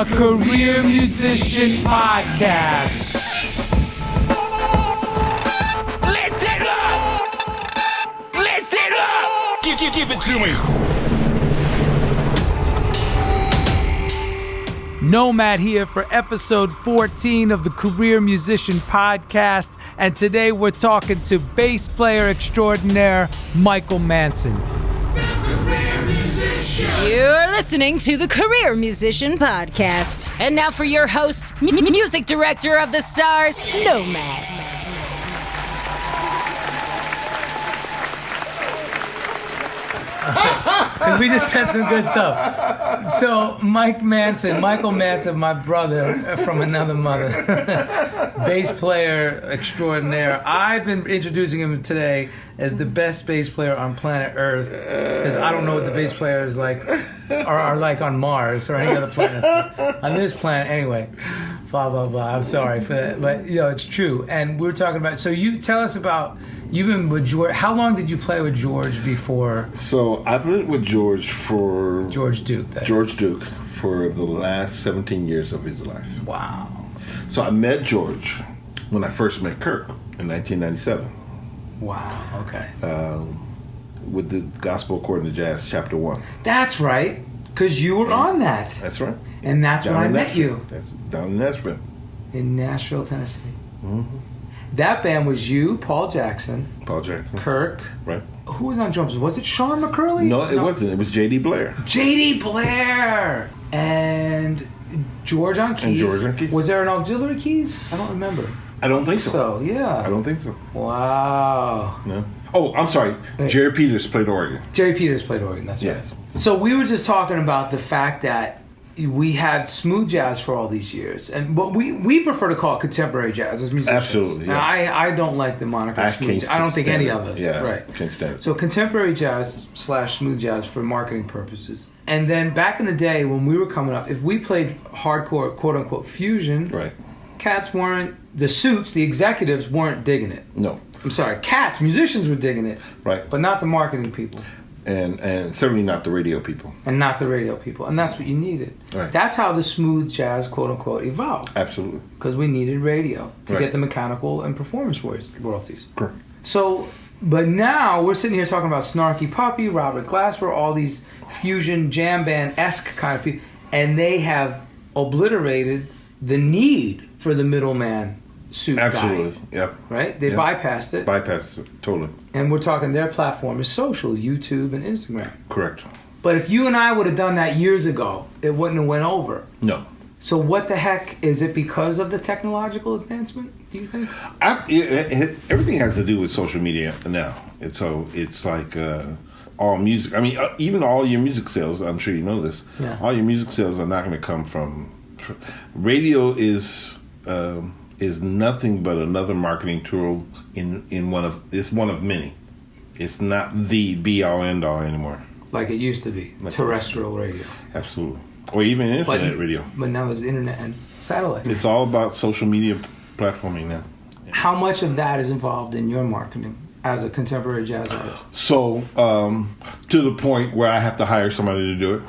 the Career Musician Podcast. Listen up! Listen up! Give it to me. Nomad here for episode 14 of the Career Musician Podcast, and today we're talking to bass player extraordinaire Michael Manson. You're listening to the Career Musician Podcast. And now for your host, music director of the stars, Nomad. Because we just said some good stuff. So, Michael Manson, my brother from another mother, bass player extraordinaire. I've been introducing him today as the best bass player on planet Earth, because I don't know what the bass players are like on Mars or any other planets. On this planet, anyway. Blah, blah, blah. I'm sorry for that. But, it's true. And we were talking about, so you tell us about, you've been with George. How long did you play with George before? So I've been with George for... George Duke, Duke for the last 17 years of his life. Wow. So I met George when I first met Kirk in 1997. Wow, okay. With the Gospel According to Jazz, Chapter 1. That's right, because you were on that. That's right. And that's when I met Nashville. you. That's down in Nashville. In Nashville, Tennessee. Mm-hmm. That band was you, Paul Jackson, Kirk. Right. Who was on drums? Was it Sean McCurley? No, it wasn't. It was J.D. Blair. J.D. Blair! And George on keys. Was there an auxiliary keys? I don't remember. I don't think so. Yeah. I don't think so. Wow. No. Oh, I'm sorry. Jerry Peters played organ. Jerry Peters played organ, that's right. Yes. So we were just talking about the fact that we had smooth jazz for all these years, and what we prefer to call it contemporary jazz as musicians. Absolutely. Yeah. I don't like the moniker smooth jazz. I don't think any of us. Yeah. Right. Can't stand it. So contemporary jazz / smooth jazz for marketing purposes. And then back in the day when we were coming up, if we played hardcore quote unquote fusion, right, cats weren't, the suits, the executives weren't digging it. No. I'm sorry, musicians were digging it. Right. But not the marketing people. And certainly not the radio people. And not the radio people. And that's what you needed. Right. That's how the smooth jazz, quote unquote, evolved. Absolutely. Because we needed radio to get the mechanical and performance royalties. Correct. So, but now we're sitting here talking about Snarky Puppy, Robert Glasper, all these fusion jam band-esque kind of people. And they have obliterated the need for the middleman suit Absolutely. guy. Yep. Right? They bypassed it. Bypassed it, totally. And we're talking their platform is social, YouTube and Instagram. Correct. But if you and I would have done that years ago, it wouldn't have went over. No. So what the heck? Is it because of the technological advancement, do you think? Everything has to do with social media now. It's like all music. I mean, even all your music sales, I'm sure you know this, all your music sales are not going to come from... Radio is nothing but another marketing tool it's one of many. It's not the be all end all anymore. Like it used to be. Terrestrial radio. Absolutely. Or even internet radio. But now there's internet and satellite. It's all about social media platforming now. Yeah. How much of that is involved in your marketing as a contemporary jazz artist? So, to the point where I have to hire somebody to do it.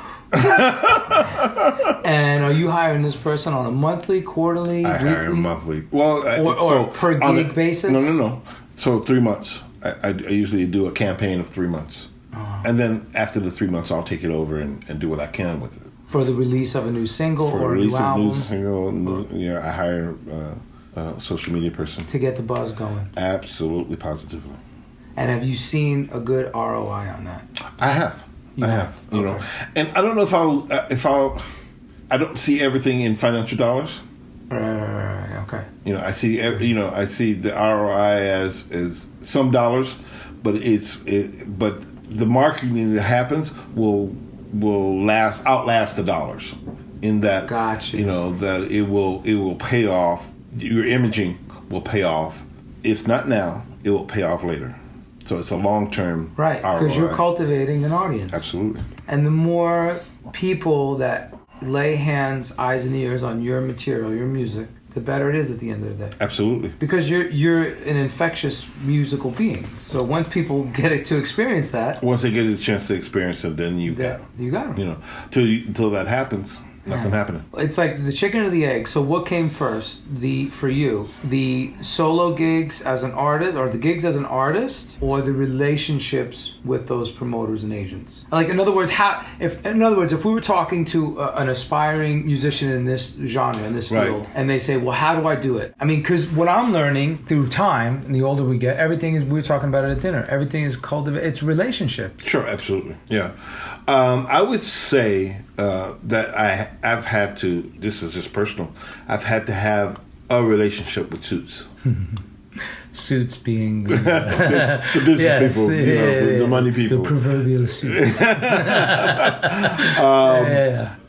And are you hiring this person on a monthly, quarterly, weekly? Hire monthly. Well, or per gig basis? No. So 3 months. I usually do a campaign of 3 months. And then after the 3 months, I'll take it over and do what I can with it. For the release of a new single or a new album? I hire a social media person. To get the buzz going? Absolutely, positively. And have you seen a good ROI on that? I have. I have. You Okay. know, and I don't know I don't see everything in financial dollars. Okay. You know, I see the ROI as some dollars, but but the marketing that happens will outlast the dollars. In that, gotcha. You know, that it will pay off. Your imaging will pay off. If not now, it will pay off later. So it's a long-term right, because you're cultivating an audience. Absolutely. And the more people that lay hands, eyes, and ears on your material, your music, the better it is at the end of the day. Absolutely. Because you're an infectious musical being. So once people get it to experience that, once they get a chance to experience it, then you got them. You got them. You know, until that happens, Nothing happening. It's like the chicken or the egg. So what came first? For you, the solo gigs as an artist, or the gigs as an artist, or the relationships with those promoters and agents? Like, in other words, if we were talking to an aspiring musician in this genre, in this field, and they say, well, how do I do it? I mean, because what I'm learning through time, and the older we get, everything is, we were talking about it at dinner, everything is cultivated. It's relationship. Sure, absolutely. Yeah. I would say that I've had to, this is just personal, I've had to have a relationship with Suits. Suits being the business people, the money people. The proverbial Suits.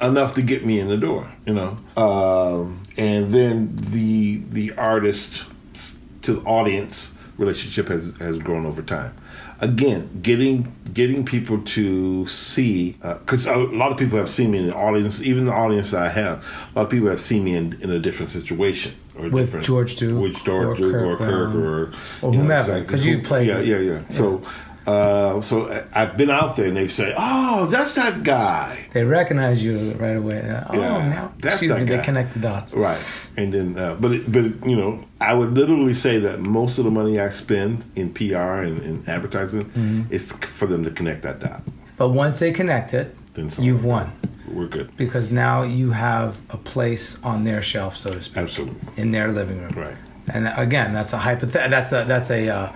Enough to get me in the door, and then the artist to audience relationship has grown over time. Again, getting people to see, because a lot of people have seen me in the audience, even the audience that I have, a lot of people have seen me in a different situation. Or with George Duke. With George Duke or Kirk or whomever, because you played. Yeah. So I've been out there and they've said, "Oh, that's that guy." They recognize you right away. Now, that's that guy. They connect the dots. Right, and then, but I would literally say that most of the money I spend in PR and in advertising is for them to connect that dot. But once they connect it, then you've won. We're good. Because now you have a place on their shelf, so to speak. Absolutely. In their living room. Right. And again, that's a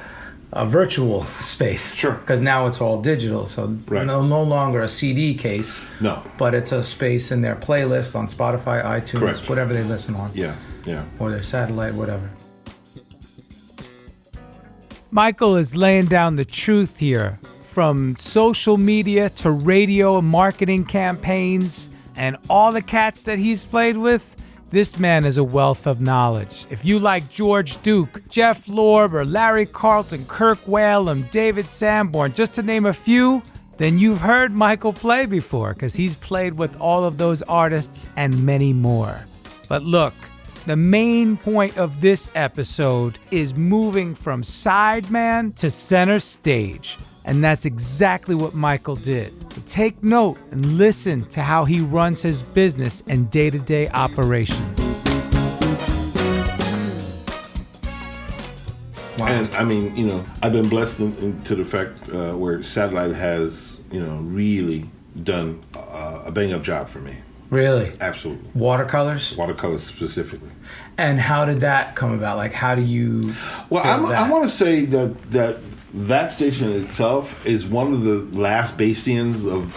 virtual space. Sure. Because now it's all digital, so no longer a CD case. No. But it's a space in their playlist on Spotify, iTunes, Correct. whatever they listen on. Yeah. Or their satellite, whatever. Michael is laying down the truth here. From social media to radio marketing campaigns and all the cats that he's played with, this man is a wealth of knowledge. If you like George Duke, Jeff Lorber, Larry Carlton, Kirk Whalum, David Sanborn, just to name a few, then you've heard Michael play before, because he's played with all of those artists and many more. But look, the main point of this episode is moving from sideman to center stage. And that's exactly what Michael did. So take note and listen to how he runs his business and day-to-day operations. Wow. And I mean, I've been blessed to the fact where Satellite has, really done a bang-up job for me. Really? Absolutely. Watercolors? Watercolors specifically. And how did that come about? Like, how do you... Well, I want to say that station itself is one of the last bastions of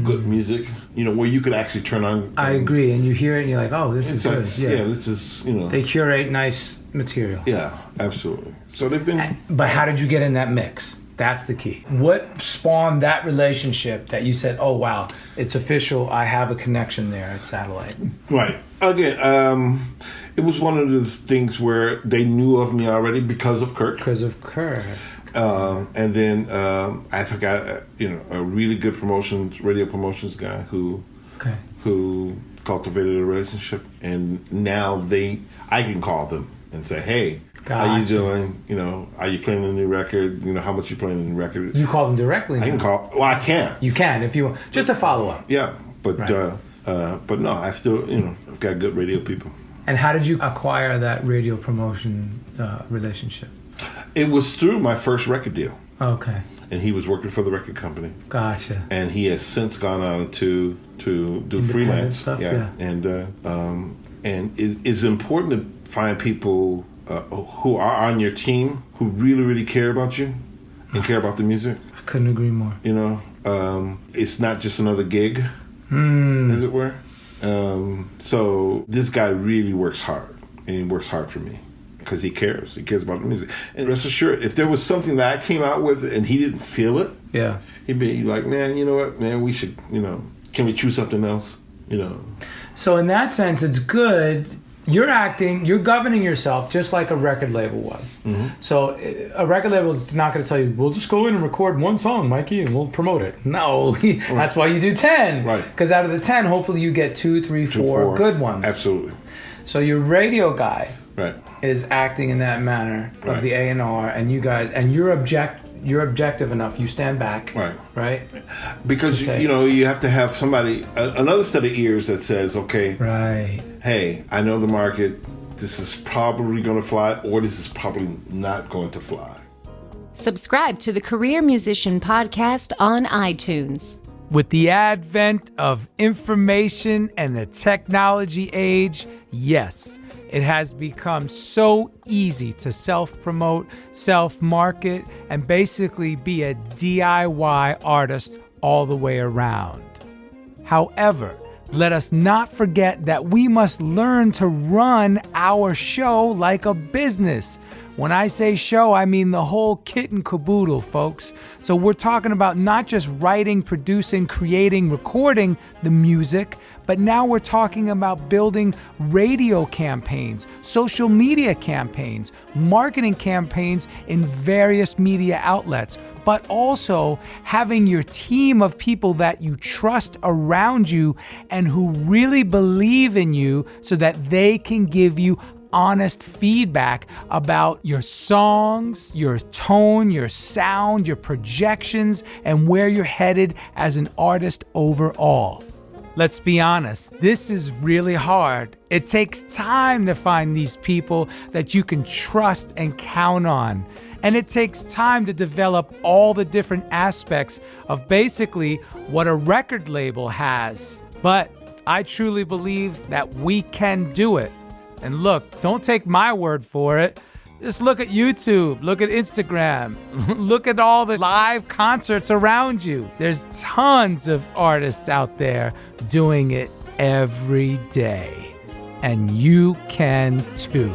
good music, where you could actually turn on. I agree, and you hear it and you're like, oh, this is good. Yeah, this is, They curate nice material. Yeah, absolutely. So they've been... But how did you get in that mix? That's the key. What spawned that relationship that you said, oh, wow, it's official, I have a connection there at Satellite? Right. Again, it was one of those things where they knew of me already because of Kirk. And then I forgot, a really good radio promotions guy who cultivated a relationship. And now I can call them and say, hey, gotcha. How you doing? Are you playing a new record? How much you playing a new record? You call them directly now. I can call. Well, I can. You can if you want. Just a follow-up. Yeah, but no, I still, I've got good radio people. And how did you acquire that radio promotion relationship? It was through my first record deal. Okay. And he was working for the record company. Gotcha. And he has since gone on to do freelance stuff. Yeah. And it's important to find people who are on your team who really, really care about you and care about the music. I couldn't agree more. It's not just another gig, as it were. So this guy really works hard, and he works hard for me because he cares. He cares about the music. And rest assured, if there was something that I came out with and he didn't feel it, he'd be like, man, you know what, man, we should, can we choose something else? So in that sense, it's good. You're governing yourself just like a record label was. Mm-hmm. So a record label is not going to tell you, we'll just go in and record one song, Mikey, and we'll promote it. No, that's why you do 10. Right. Because out of the 10, hopefully you get 2, 3, 4 good ones. Absolutely. So your radio guy is acting in that manner of the A&R, and you guys, and your you're objective enough. You stand back. Right? Because, you have to have somebody, another set of ears that says, okay, right, hey, I know the market. This is probably going to fly, or this is probably not going to fly. Subscribe to the Career Musician Podcast on iTunes. With the advent of information and the technology age, yes, it has become so easy to self-promote, self-market, and basically be a DIY artist all the way around. However, let us not forget that we must learn to run our show like a business. When I say show, I mean the whole kit and caboodle, folks. So we're talking about not just writing, producing, creating, recording the music, but now we're talking about building radio campaigns, social media campaigns, marketing campaigns in various media outlets, but also having your team of people that you trust around you and who really believe in you so that they can give you honest feedback about your songs, your tone, your sound, your projections, and where you're headed as an artist overall. Let's be honest, this is really hard. It takes time to find these people that you can trust and count on. And it takes time to develop all the different aspects of basically what a record label has. But I truly believe that we can do it. And look, don't take my word for it. Just look at YouTube, look at Instagram, look at all the live concerts around you. There's tons of artists out there doing it every day. And you can too.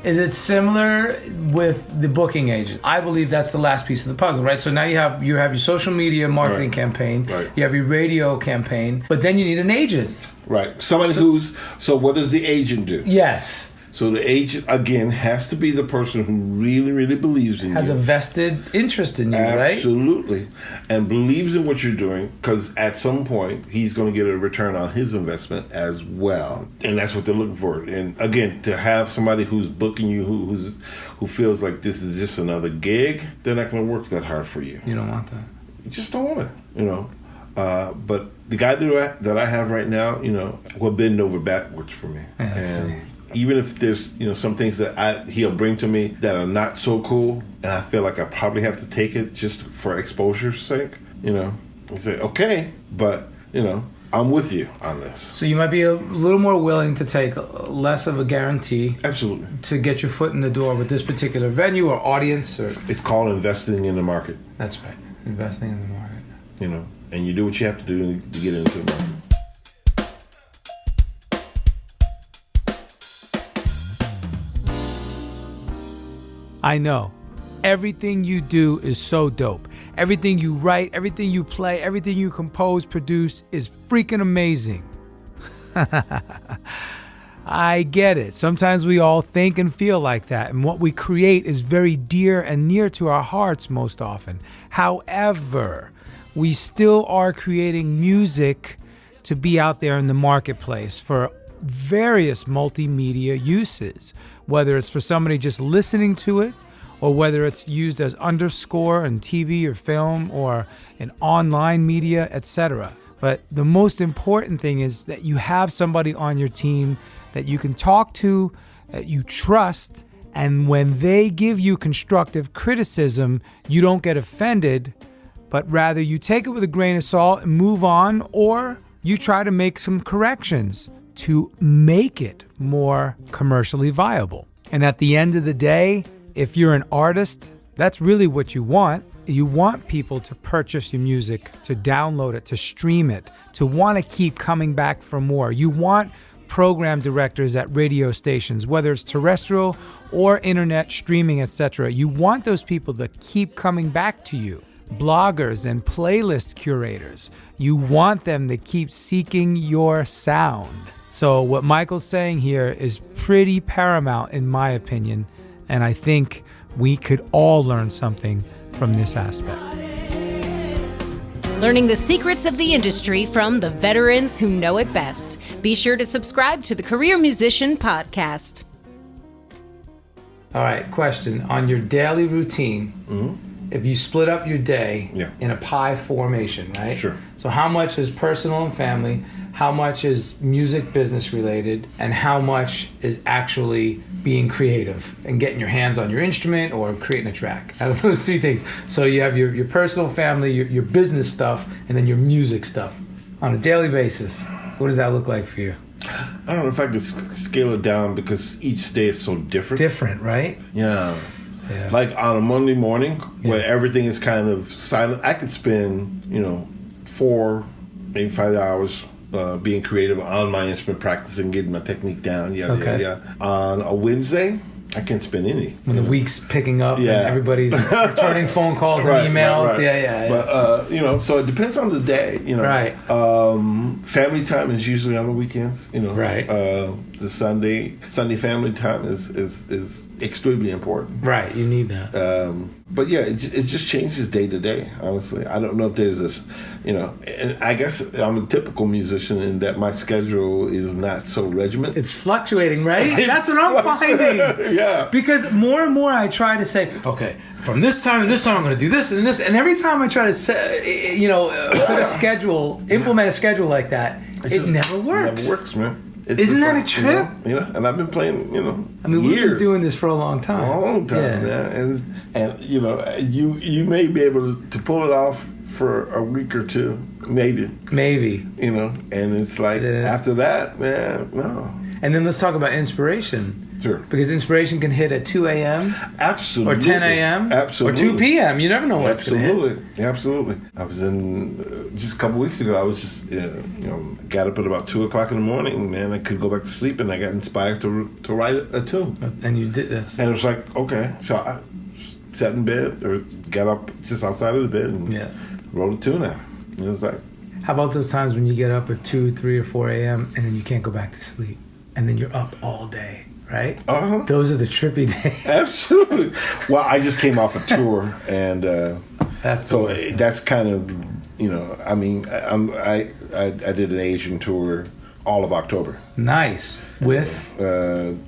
Is it similar with the booking agent? I believe that's the last piece of the puzzle, right? So now you have your social media marketing campaign, you have your radio campaign, but then you need an agent. Right. Somebody so what does the agent do? Yes. So the agent, again, has to be the person who really, really believes in you. Has a vested interest in you, right? Absolutely. And believes in what you're doing, because at some point, he's going to get a return on his investment as well. And that's what they're looking for. And again, to have somebody who's booking you, who feels like this is just another gig, they're not going to work that hard for you. You don't want that. You just don't want it, But the guy that I have right now, will bend over backwards for me. Yeah, even if there's some things that he'll bring to me that are not so cool, and I feel like I probably have to take it just for exposure's sake, and say, okay, but I'm with you on this. So you might be a little more willing to take less of a guarantee, absolutely, to get your foot in the door with this particular venue or audience. It's called investing in the market. That's right, investing in the market. And you do what you have to do to get into the market. I know. Everything you do is so dope. Everything you write, everything you play, everything you compose, produce is freaking amazing. I get it. Sometimes we all think and feel like that, and what we create is very dear and near to our hearts most often. However, we still are creating music to be out there in the marketplace for various multimedia uses, whether it's for somebody just listening to it, or whether it's used as underscore in TV or film or in online media, etc. But the most important thing is that you have somebody on your team that you can talk to, that you trust, and when they give you constructive criticism, you don't get offended, but rather you take it with a grain of salt and move on, or you try to make some corrections to make it more commercially viable. And at the end of the day, if you're an artist, that's really what you want. You want people to purchase your music, to download it, to stream it, to want to keep coming back for more. You want program directors at radio stations, whether it's terrestrial or internet streaming, etc. You want those people to keep coming back to you. Bloggers and playlist curators, you want them to keep seeking your sound. So what Michael's saying here is pretty paramount in my opinion, and I think we could all learn something from this aspect. Learning the secrets of the industry from the veterans who know it best. Be sure to subscribe to the Career Musician Podcast. All right, question. On your daily routine, if you split up your day in a pie formation, right? Sure. So how much is personal and family, how much is music business related, and how much is actually being creative and getting your hands on your instrument or creating a track? Out of those three things. So you have your personal, family, your business stuff, and then your music stuff. On a daily basis, what does that look like for you? I don't know if I could scale it down because each day is so different. Different, right? Yeah. Like on a Monday morning where everything is kind of silent, I could spend, 4, maybe 5 hours being creative on my instrument, practicing, getting my technique down. On a Wednesday, I can't spend any. When the week's picking up and everybody's returning phone calls and emails. Right. But, so it depends on the day, Right. Family time is usually on the weekends, Right. The Sunday family time is extremely important. Right, you need that. But yeah, it just changes day to day, honestly. I don't know if there's this, and I guess I'm a typical musician in that my schedule is not so regimented. It's fluctuating, right? That's what I'm finding. Yeah. Because more and more I try to say, okay, from this time to this time I'm going to do this and this. And every time I try to put a schedule, implement a schedule like that, it never works. It never works, man. Isn't that a trip? And I've been playing, I mean, years. we've been doing this for a long time. Man. And you may be able to pull it off for a week or two, maybe. And it's like after that, man, no. And then let's talk about inspiration. Sure. Because inspiration can hit at 2 a.m. Absolutely. Or 10 a.m. Absolutely. Or 2 p.m. You never know what's going to hit. Absolutely. I was in, just a couple weeks ago, I was just, got up at about 2 o'clock in the morning, man. I couldn't go back to sleep, and I got inspired to write a tune. And you did this. And it was like, okay. So I sat in bed, or got up just outside of the bed, and wrote a tune out. And it was like... How about those times when you get up at 2, 3, or 4 a.m., and then you can't go back to sleep, and then you're up all day? Right? Those are the trippy days. Absolutely. Well, I just came off a tour, and that's kind of, I mean, I did an Asian tour all of October. Nice. With?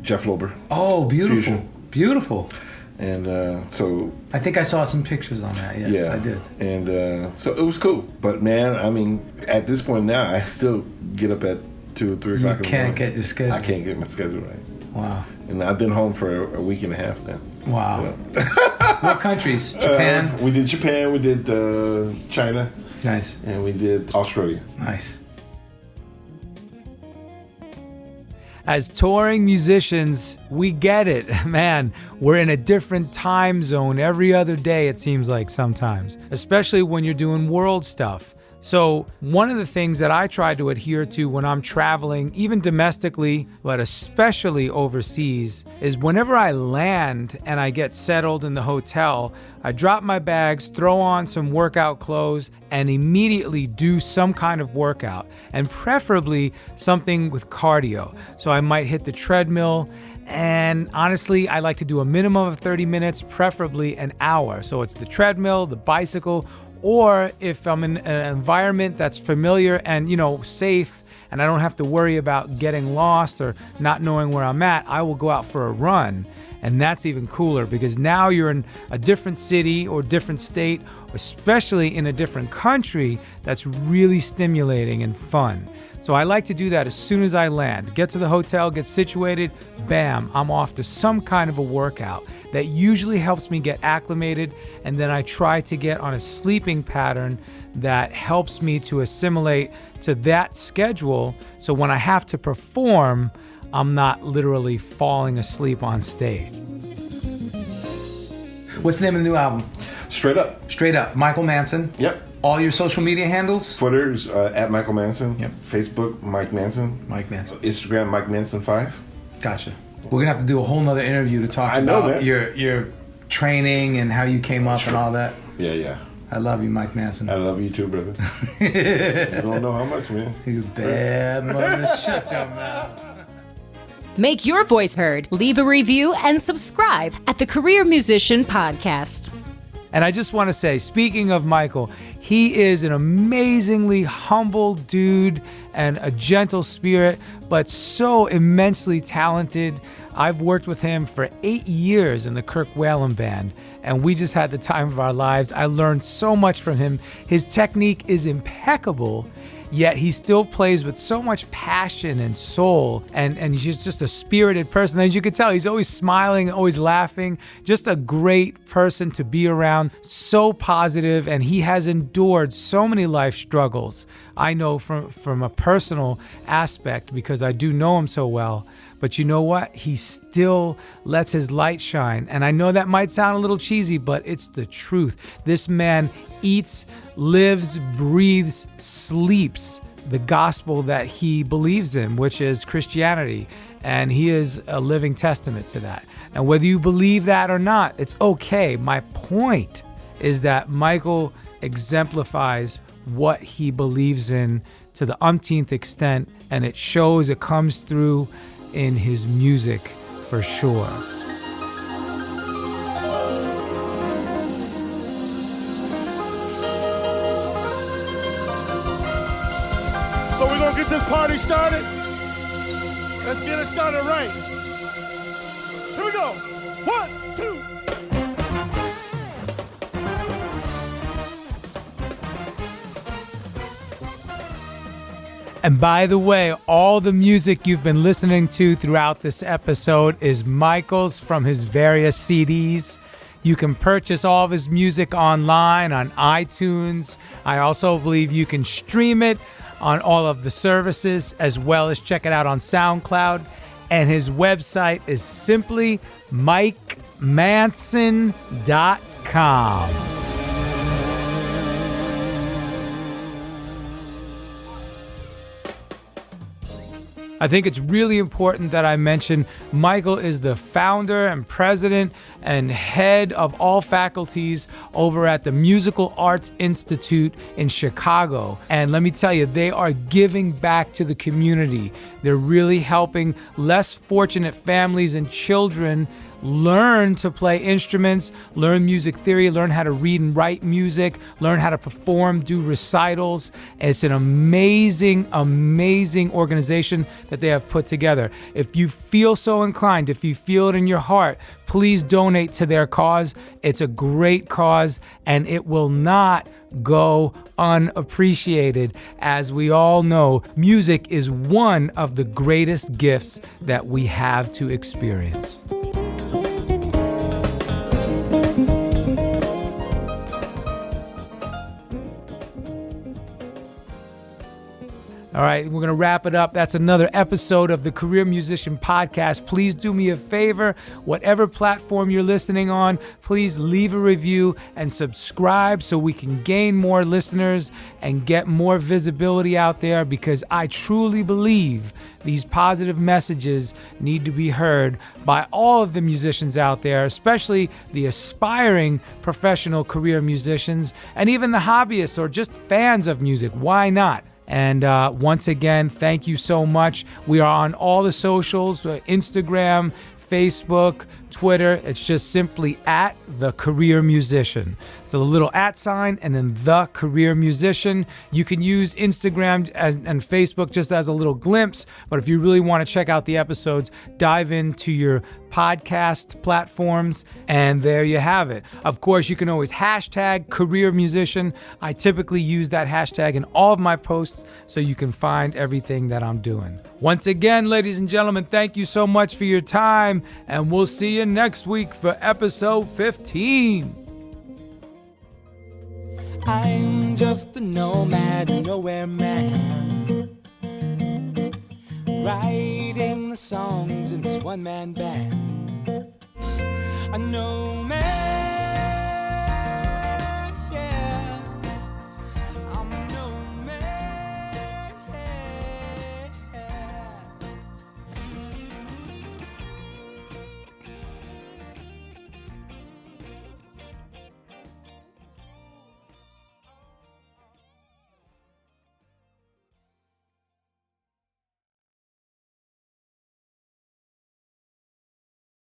Jeff Lober. Oh, beautiful. Fusion. Beautiful. And so... I think I saw some pictures on that. Yes, I did. And so it was cool. But, man, I mean, at this point now, I still get up at 2 or 3 o'clock in the morning. You can't get your schedule. I can't get my schedule right. Wow. And I've been home for a week and a half now. Wow. What countries? Japan? We did Japan. We did China. Nice. And we did Australia. Nice. As touring musicians, we get it. Man, we're in a different time zone every other day, it seems like sometimes, especially when you're doing world stuff. So one of the things that I try to adhere to when I'm traveling, even domestically, but especially overseas, is whenever I land and I get settled in the hotel, I drop my bags, throw on some workout clothes, and immediately do some kind of workout, and preferably something with cardio. So I might hit the treadmill, and honestly, I like to do a minimum of 30 minutes, preferably an hour. So it's the treadmill, the bicycle, or if I'm in an environment that's familiar and, safe, and I don't have to worry about getting lost or not knowing where I'm at, I will go out for a run. And that's even cooler because now you're in a different city or different state, especially in a different country, that's really stimulating and fun. So I like to do that as soon as I land. Get to the hotel, get situated, bam, I'm off to some kind of a workout. That usually helps me get acclimated, and then I try to get on a sleeping pattern that helps me to assimilate to that schedule, so when I have to perform, I'm not literally falling asleep on stage. What's the name of the new album? Straight Up. Straight Up. Michael Manson. Yep. All your social media handles? Twitter's at Michael Manson. Yep. Facebook, Mike Manson. Mike Manson. Instagram, Mike Manson 5. Gotcha. We're gonna have to do a whole nother interview to talk about your training and how you came up and all that. Yeah. I love you, Mike Manson. I love you too, brother. You don't know how much, man. You bad mother. Shut your mouth. Make your voice heard. Leave a review and subscribe at the Career Musician Podcast. And I just want to say, speaking of Michael, he is an amazingly humble dude and a gentle spirit, but so immensely talented. I've worked with him for 8 years in the Kirk Whalum band, and we just had the time of our lives. I learned so much from him. His technique is impeccable, yet he still plays with so much passion and soul, and he's just a spirited person. As you can tell, he's always smiling, always laughing, just a great person to be around, so positive, and he has endured so many life struggles. I know from a personal aspect because I do know him so well. But you know what? He still lets his light shine. And I know that might sound a little cheesy, but it's the truth. This man eats, lives, breathes, sleeps the gospel that he believes in, which is Christianity. And he is a living testament to that. And whether you believe that or not, it's okay. My point is that Michael exemplifies what he believes in to the umpteenth extent, and it shows, it comes through in his music for sure. So we're gonna get this party started. Let's get it started right. Here we go. 1, 2. And by the way, all the music you've been listening to throughout this episode is Michael's from his various CDs. You can purchase all of his music online on iTunes. I also believe you can stream it on all of the services, as well as check it out on SoundCloud. And his website is simply MikeManson.com. I think it's really important that I mention Michael is the founder and president and head of all faculties over at the Musical Arts Institute in Chicago. And let me tell you, they are giving back to the community. They're really helping less fortunate families and children learn to play instruments, learn music theory, learn how to read and write music, learn how to perform, do recitals. It's an amazing, amazing organization that they have put together. If you feel so inclined, if you feel it in your heart, please donate to their cause. It's a great cause, and it will not go unappreciated. As we all know, music is one of the greatest gifts that we have to experience. All right, we're going to wrap it up. That's another episode of the Career Musician Podcast. Please do me a favor, whatever platform you're listening on, please leave a review and subscribe so we can gain more listeners and get more visibility out there, because I truly believe these positive messages need to be heard by all of the musicians out there, especially the aspiring professional career musicians and even the hobbyists or just fans of music. Why not? And once again, thank you so much. We are on all the socials, Instagram, Facebook, Twitter. It's just simply at The Career Musician. So the little @ sign and then The Career Musician. You can use Instagram and Facebook just as a little glimpse, but if you really want to check out the episodes, dive into your podcast platforms, and there you have it. Of course, you can always hashtag Career Musician. I typically use that hashtag in all of my posts so you can find everything that I'm doing. Once again, ladies and gentlemen, thank you so much for your time, and we'll see you next week for episode 15. I'm just a nomad, nowhere man, writing the songs in this one-man band. A nomad.